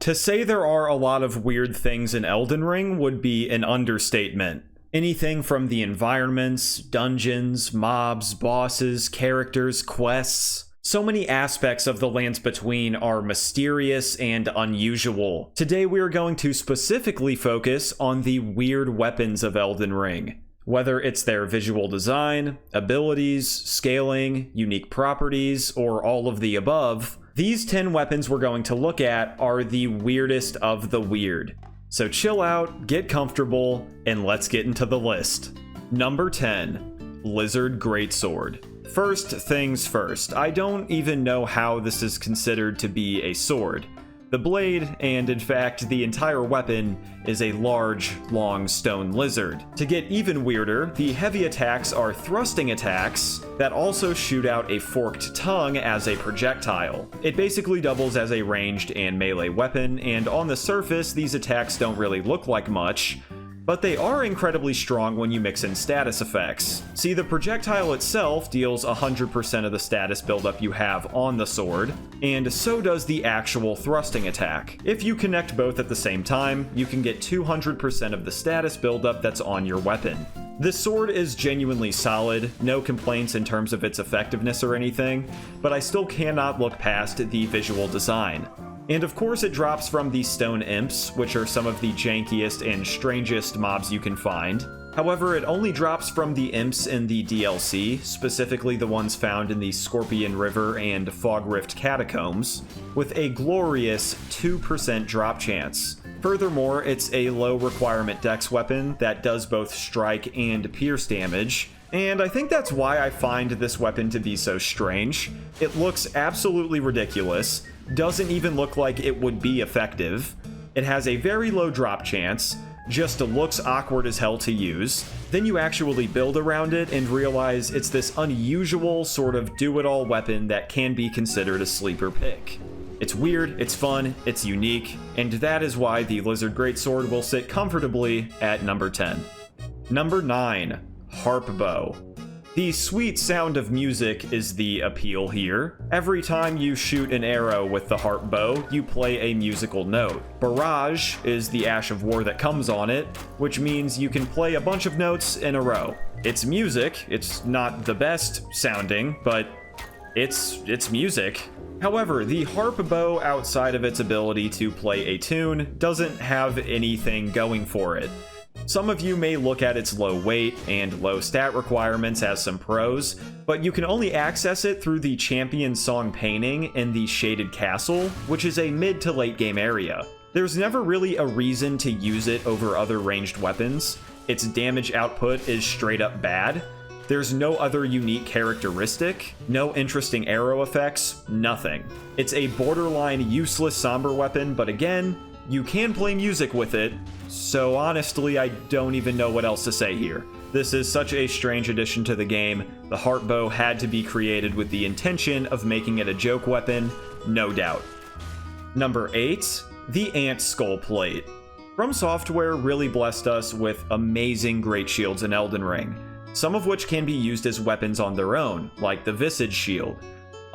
To say there are a lot of weird things in Elden Ring would be an understatement. Anything from the environments, dungeons, mobs, bosses, characters, quests. So many aspects of the Lands Between are mysterious and unusual. Today we are going to specifically focus on the weird weapons of Elden Ring. Whether it's their visual design, abilities, scaling, unique properties, or all of the above, these 10 weapons we're going to look at are the weirdest of the weird. So chill out, get comfortable, and let's get into the list. Number 10, Lizard Greatsword. First things first, I don't even know how this is considered to be a sword. The blade, and in fact the entire weapon, is a large, long stone lizard. To get even weirder, the heavy attacks are thrusting attacks that also shoot out a forked tongue as a projectile. It basically doubles as a ranged and melee weapon, and on the surface these attacks don't really look like much, but they are incredibly strong when you mix in status effects. See, the projectile itself deals 100% of the status buildup you have on the sword, and so does the actual thrusting attack. If you connect both at the same time, you can get 200% of the status buildup that's on your weapon. This sword is genuinely solid, no complaints in terms of its effectiveness or anything, but I still cannot look past the visual design. And of course it drops from the stone imps, which are some of the jankiest and strangest mobs you can find. However, it only drops from the imps in the DLC, specifically the ones found in the Scorpion River and Fog Rift Catacombs, with a glorious 2% drop chance. Furthermore, it's a low requirement dex weapon that does both strike and pierce damage, and I think that's why I find this weapon to be so strange. It looks absolutely ridiculous, doesn't even look like it would be effective. It has a very low drop chance, just looks awkward as hell to use. Then you actually build around it and realize it's this unusual sort of do-it-all weapon that can be considered a sleeper pick. It's weird, it's fun, it's unique, and that is why the Lizard Greatsword will sit comfortably at number 10. Number 9, Harp Bow. The sweet sound of music is the appeal here. Every time you shoot an arrow with the harp bow, you play a musical note. Barrage is the Ash of War that comes on it, which means you can play a bunch of notes in a row. It's music, it's not the best sounding, but it's music. However, the harp bow, outside of its ability to play a tune, doesn't have anything going for it. Some of you may look at its low weight and low stat requirements as some pros, but you can only access it through the champion song painting in the Shaded Castle, which is a mid to late game area. There's never really a reason to use it over other ranged weapons. Its damage output is straight up bad. There's no other unique characteristic, no interesting arrow effects, nothing. It's a borderline useless somber weapon, but again, you can play music with it, so honestly I don't even know what else to say here. This is such a strange addition to the game. The harp bow had to be created with the intention of making it a joke weapon, no doubt. Number 8, the Ant Skull Plate. From Software really blessed us with amazing great shields in Elden Ring, some of which can be used as weapons on their own, like the Visage Shield.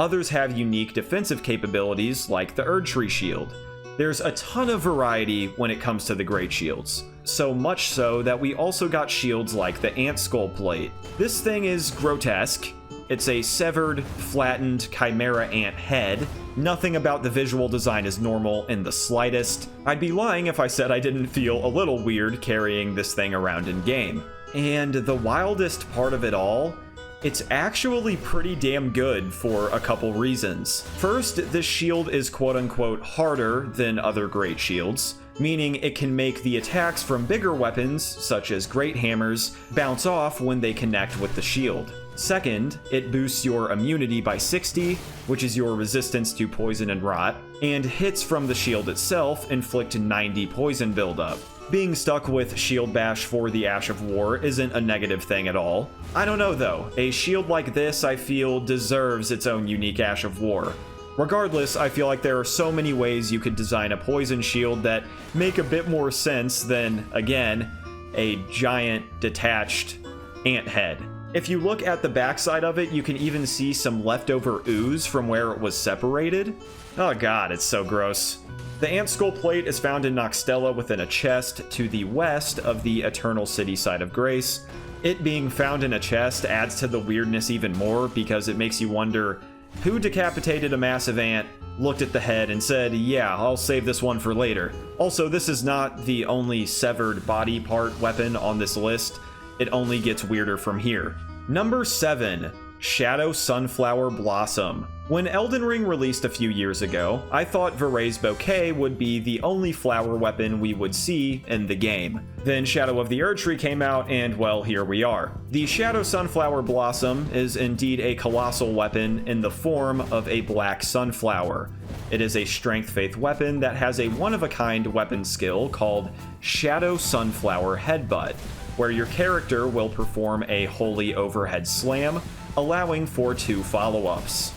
Others have unique defensive capabilities, like the Erdtree Shield. There's a ton of variety when it comes to the Great Shields, so much so that we also got shields like the Ant Skull Plate. This thing is grotesque. It's a severed, flattened chimera ant head. Nothing about the visual design is normal in the slightest. I'd be lying if I said I didn't feel a little weird carrying this thing around in game. And the wildest part of it all, it's actually pretty damn good for a couple reasons. First, this shield is quote-unquote harder than other great shields, meaning it can make the attacks from bigger weapons, such as great hammers, bounce off when they connect with the shield. Second, it boosts your immunity by 60, which is your resistance to poison and rot, and hits from the shield itself inflict 90 poison buildup. Being stuck with Shield Bash for the Ash of War isn't a negative thing at all. I don't know though, a shield like this I feel deserves its own unique Ash of War. Regardless, I feel like there are so many ways you could design a poison shield that make a bit more sense than, again, a giant detached ant head. If you look at the backside of it, you can even see some leftover ooze from where it was separated. Oh god, it's so gross. The ant skull plate is found in Noxtella within a chest to the west of the Eternal City site of Grace. It being found in a chest adds to the weirdness even more because it makes you wonder who decapitated a massive ant, looked at the head, and said, yeah, I'll save this one for later. Also, this is not the only severed body part weapon on this list. It only gets weirder from here. Number 7. Shadow Sunflower Blossom. When Elden Ring released a few years ago, I thought Veray's Bouquet would be the only flower weapon we would see in the game. Then Shadow of the Erdtree came out, and well, here we are. The Shadow Sunflower Blossom is indeed a colossal weapon in the form of a black sunflower. It is a strength faith weapon that has a one-of-a-kind weapon skill called Shadow Sunflower Headbutt, where your character will perform a holy overhead slam, allowing for 2 follow-ups.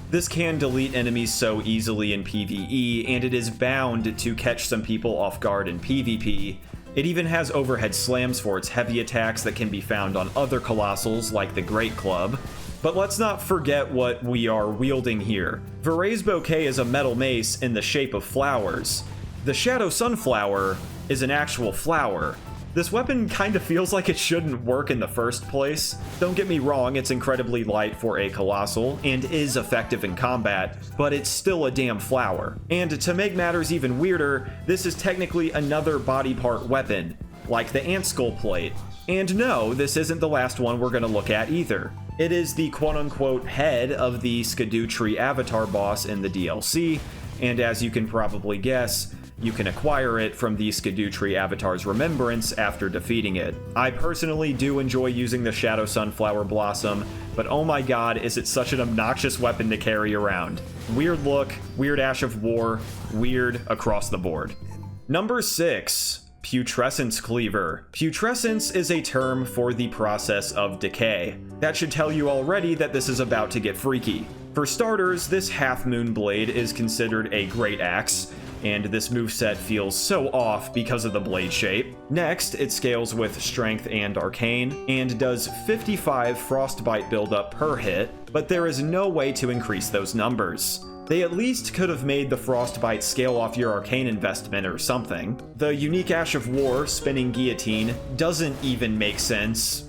This can delete enemies so easily in PvE, and it is bound to catch some people off guard in PvP. It even has overhead slams for its heavy attacks that can be found on other colossals like the Great Club. But let's not forget what we are wielding here. Veray's Bouquet is a metal mace in the shape of flowers. The Shadow Sunflower is an actual flower. This weapon kind of feels like it shouldn't work in the first place. Don't get me wrong, it's incredibly light for a colossal and is effective in combat, but it's still a damn flower. And to make matters even weirder, this is technically another body part weapon, like the ant skull plate. And no, this isn't the last one we're gonna look at either. It is the quote-unquote head of the Scadutree avatar boss in the DLC, and as you can probably guess, you can acquire it from the Scadutree avatar's remembrance after defeating it. I personally do enjoy using the Shadow Sunflower Blossom, but oh my god, is it such an obnoxious weapon to carry around. Weird look, weird Ash of War, weird across the board. Number 6. Putrescence Cleaver. Putrescence is a term for the process of decay. That should tell you already that this is about to get freaky. For starters, this half-moon blade is considered a great axe, and this moveset feels so off because of the blade shape. Next, it scales with Strength and Arcane, and does 55 Frostbite buildup per hit, but there is no way to increase those numbers. They at least could have made the Frostbite scale off your Arcane investment or something. The unique Ash of War spinning guillotine doesn't even make sense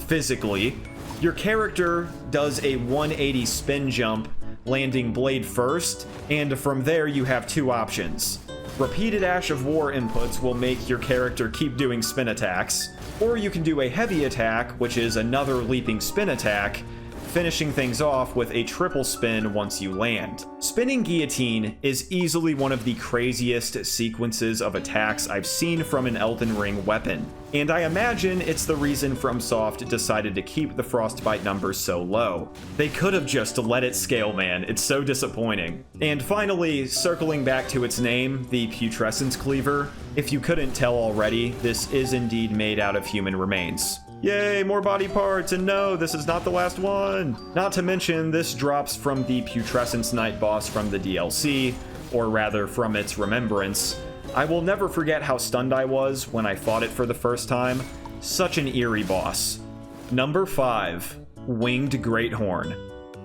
physically. Your character does a 180 spin jump, landing blade first, and from there you have 2 options. Repeated Ash of War inputs will make your character keep doing spin attacks, or you can do a heavy attack, which is another leaping spin attack, finishing things off with a triple spin once you land. Spinning Guillotine is easily one of the craziest sequences of attacks I've seen from an Elden Ring weapon, and I imagine it's the reason FromSoft decided to keep the Frostbite numbers so low. They could have just let it scale, man. It's so disappointing. And finally, circling back to its name, the Putrescence Cleaver. If you couldn't tell already, this is indeed made out of human remains. Yay, more body parts, and no, this is not the last one! Not to mention, this drops from the Putrescence Knight boss from the DLC, or rather from its remembrance. I will never forget how stunned I was when I fought it for the first time. Such an eerie boss. Number 5. Winged Greathorn.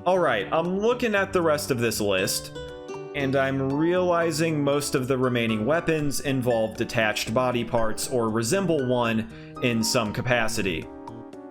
Alright, I'm looking at the rest of this list, and I'm realizing most of the remaining weapons involve detached body parts or resemble one in some capacity.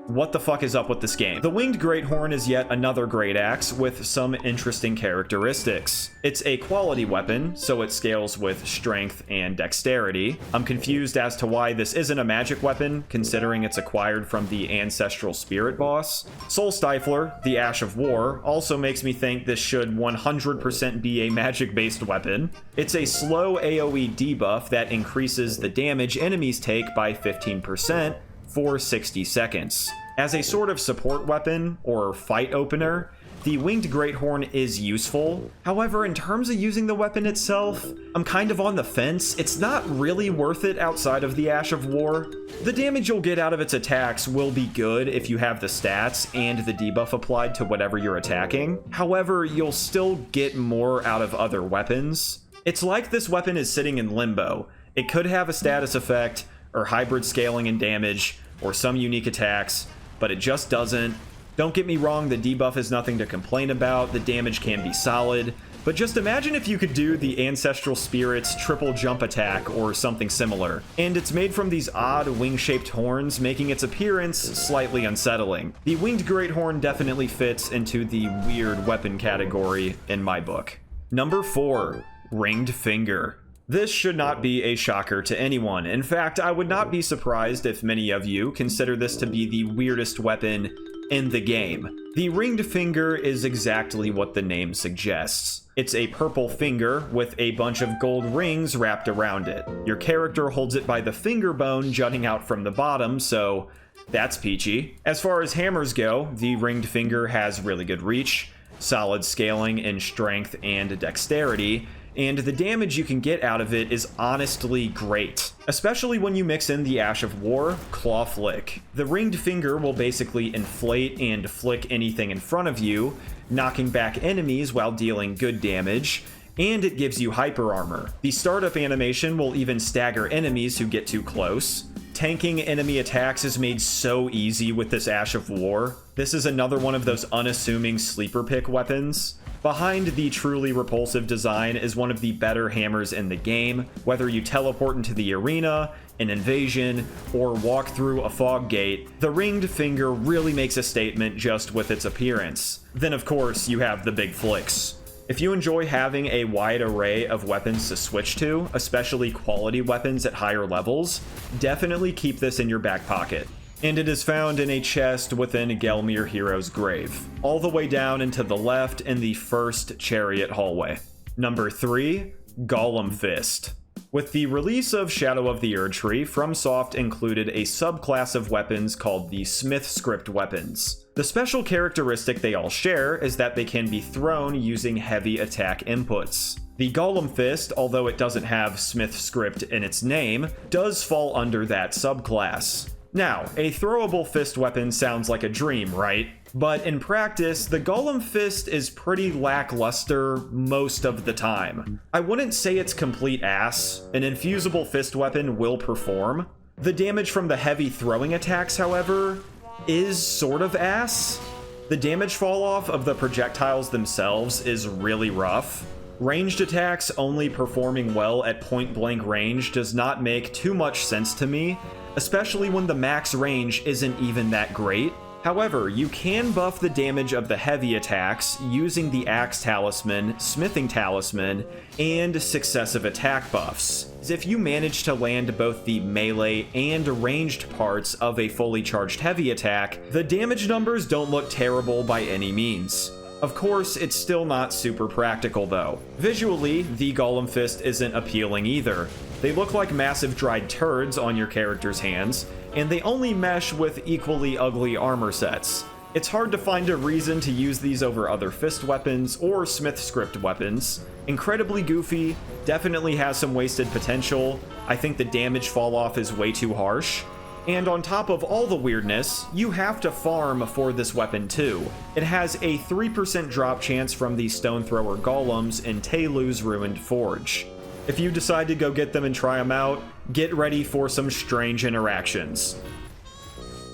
What the fuck is up with this game? The Winged Greathorn is yet another great axe with some interesting characteristics. It's a quality weapon, so it scales with strength and dexterity. I'm confused as to why this isn't a magic weapon, considering it's acquired from the Ancestral Spirit boss. Soul Stifler, the Ash of War, also makes me think this should 100% be a magic-based weapon. It's a slow AoE debuff that increases the damage enemies take by 15%, for 60 seconds. As a sort of support weapon, or fight opener, the Winged Greathorn is useful. However, in terms of using the weapon itself, I'm kind of on the fence. It's not really worth it outside of the Ash of War. The damage you'll get out of its attacks will be good if you have the stats and the debuff applied to whatever you're attacking. However, you'll still get more out of other weapons. It's like this weapon is sitting in limbo. It could have a status effect, or hybrid scaling and damage, or some unique attacks, but it just doesn't. Don't get me wrong, the debuff is nothing to complain about, the damage can be solid, but just imagine if you could do the Ancestral Spirit's triple jump attack or something similar. And it's made from these odd wing-shaped horns, making its appearance slightly unsettling. The Winged Great Horn definitely fits into the weird weapon category in my book. Number 4, Ringed Finger. This should not be a shocker to anyone. In fact, I would not be surprised if many of you consider this to be the weirdest weapon in the game. The Ringed Finger is exactly what the name suggests. It's a purple finger with a bunch of gold rings wrapped around it. Your character holds it by the finger bone jutting out from the bottom, so that's peachy. As far as hammers go, the Ringed Finger has really good reach, solid scaling in strength and dexterity, and the damage you can get out of it is honestly great, especially when you mix in the Ash of War, Claw Flick. The Ringed Finger will basically inflate and flick anything in front of you, knocking back enemies while dealing good damage, and it gives you hyper armor. The startup animation will even stagger enemies who get too close. Tanking enemy attacks is made so easy with this Ash of War. This is another one of those unassuming sleeper pick weapons. Behind the truly repulsive design is one of the better hammers in the game. Whether you teleport into the arena, an invasion, or walk through a fog gate, the Ringed Finger really makes a statement just with its appearance. Then of course you have the big flicks. If you enjoy having a wide array of weapons to switch to, especially quality weapons at higher levels, definitely keep this in your back pocket. And it is found in a chest within Gelmir Hero's grave, all the way down and to the left in the first chariot hallway. Number 3, Golem Fist. With the release of Shadow of the Erdtree, FromSoft included a subclass of weapons called the Smith Script weapons. The special characteristic they all share is that they can be thrown using heavy attack inputs. The Golem Fist, although it doesn't have Smith Script in its name, does fall under that subclass. Now, a throwable fist weapon sounds like a dream, right? But in practice, the Golem Fist is pretty lackluster most of the time. I wouldn't say it's complete ass. An infusible fist weapon will perform. The damage from the heavy throwing attacks, however, is sort of ass. The damage fall off of the projectiles themselves is really rough. Ranged attacks only performing well at point-blank range does not make too much sense to me, especially when the max range isn't even that great. However, you can buff the damage of the heavy attacks using the Axe Talisman, Smithing Talisman, and successive attack buffs. If you manage to land both the melee and ranged parts of a fully charged heavy attack, the damage numbers don't look terrible by any means. Of course, it's still not super practical though. Visually, the Golem Fist isn't appealing either. They look like massive dried turds on your character's hands, and they only mesh with equally ugly armor sets. It's hard to find a reason to use these over other fist weapons or Smith Script weapons. Incredibly goofy, definitely has some wasted potential. I think the damage fall off is way too harsh. And on top of all the weirdness, you have to farm for this weapon too. It has a 3% drop chance from the Stone Thrower Golems in Telu's Ruined Forge. If you decide to go get them and try them out, get ready for some strange interactions.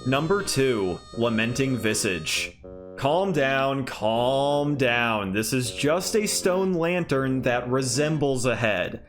Number 2, Lamenting Visage. Calm down, calm down. This is just a stone lantern that resembles a head,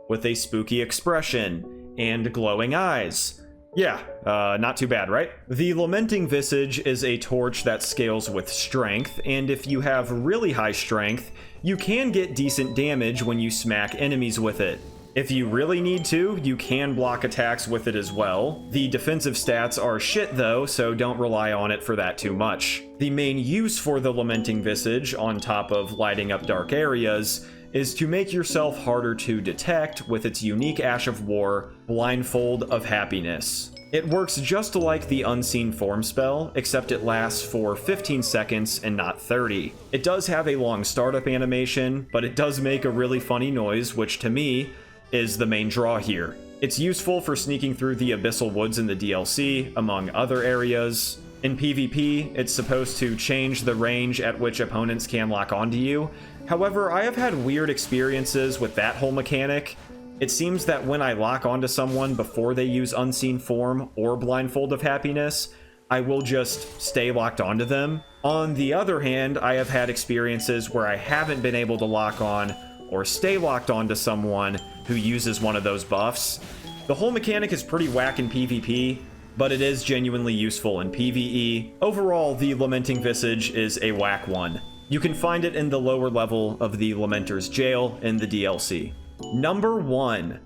with a spooky expression and glowing eyes. Yeah, not too bad, right? The Lamenting Visage is a torch that scales with strength, and if you have really high strength, you can get decent damage when you smack enemies with it. If you really need to, you can block attacks with it as well. The defensive stats are shit though, so don't rely on it for that too much. The main use for the Lamenting Visage, on top of lighting up dark areas, is to make yourself harder to detect with its unique Ash of War, Blindfold of Happiness. It works just like the Unseen Form spell, except it lasts for 15 seconds and not 30. It does have a long startup animation, but it does make a really funny noise, which to me is the main draw here. It's useful for sneaking through the Abyssal Woods in the DLC, among other areas. In PvP, it's supposed to change the range at which opponents can lock onto you. However, I have had weird experiences with that whole mechanic. It seems that when I lock onto someone before they use Unseen Form or Blindfold of Happiness, I will just stay locked onto them. On the other hand, I have had experiences where I haven't been able to lock on or stay locked onto someone who uses one of those buffs. The whole mechanic is pretty whack in PvP, but it is genuinely useful in PvE. Overall, the Lamenting Visage is a whack one. You can find it in the lower level of the Lamenter's Jail in the DLC. Number 1,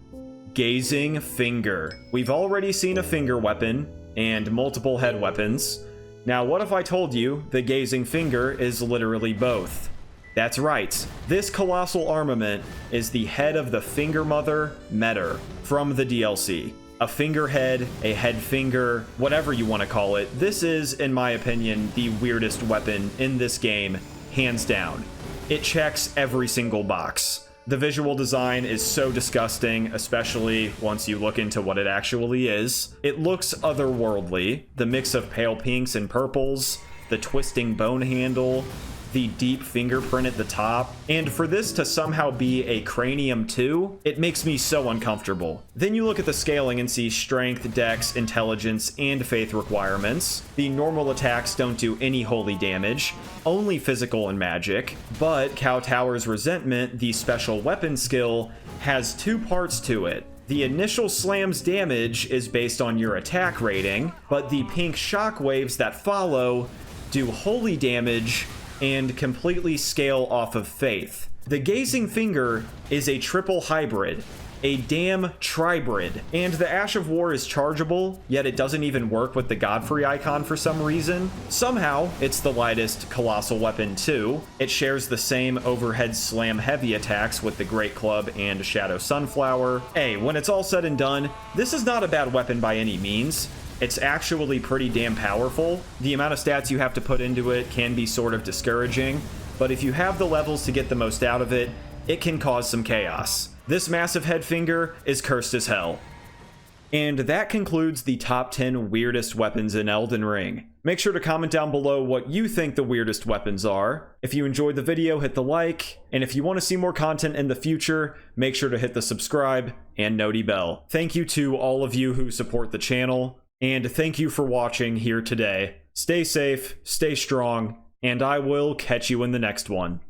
Gazing Finger. We've already seen a finger weapon and multiple head weapons. Now, what if I told you the Gazing Finger is literally both? That's right. This colossal armament is the head of the Finger Mother Metter from the DLC. A fingerhead, a head finger, whatever you want to call it. This is, in my opinion, the weirdest weapon in this game, hands down. It checks every single box. The visual design is so disgusting, especially once you look into what it actually is. It looks otherworldly. The mix of pale pinks and purples, the twisting bone handle, the deep fingerprint at the top, and for this to somehow be a cranium too, it makes me so uncomfortable. Then you look at the scaling and see strength, dex, intelligence, and faith requirements. The normal attacks don't do any holy damage, only physical and magic, but Kowtower's Resentment, the special weapon skill, has 2 parts to it. The initial slam's damage is based on your attack rating, but the pink shockwaves that follow do holy damage and completely scale off of faith. The Gazing Finger is a triple hybrid, a damn tribrid, and the Ash of War is chargeable, yet it doesn't even work with the Godfrey icon for some reason. Somehow, it's the lightest colossal weapon too. It shares the same overhead slam heavy attacks with the Great Club and Shadow Sunflower. Hey, when it's all said and done, this is not a bad weapon by any means. It's actually pretty damn powerful. The amount of stats you have to put into it can be sort of discouraging, but if you have the levels to get the most out of it, it can cause some chaos. This massive head finger is cursed as hell. And that concludes the top 10 weirdest weapons in Elden Ring. Make sure to comment down below what you think the weirdest weapons are. If you enjoyed the video, hit the like, and if you want to see more content in the future, make sure to hit the subscribe and noti bell. Thank you to all of you who support the channel. And thank you for watching here today. Stay safe, stay strong, and I will catch you in the next one.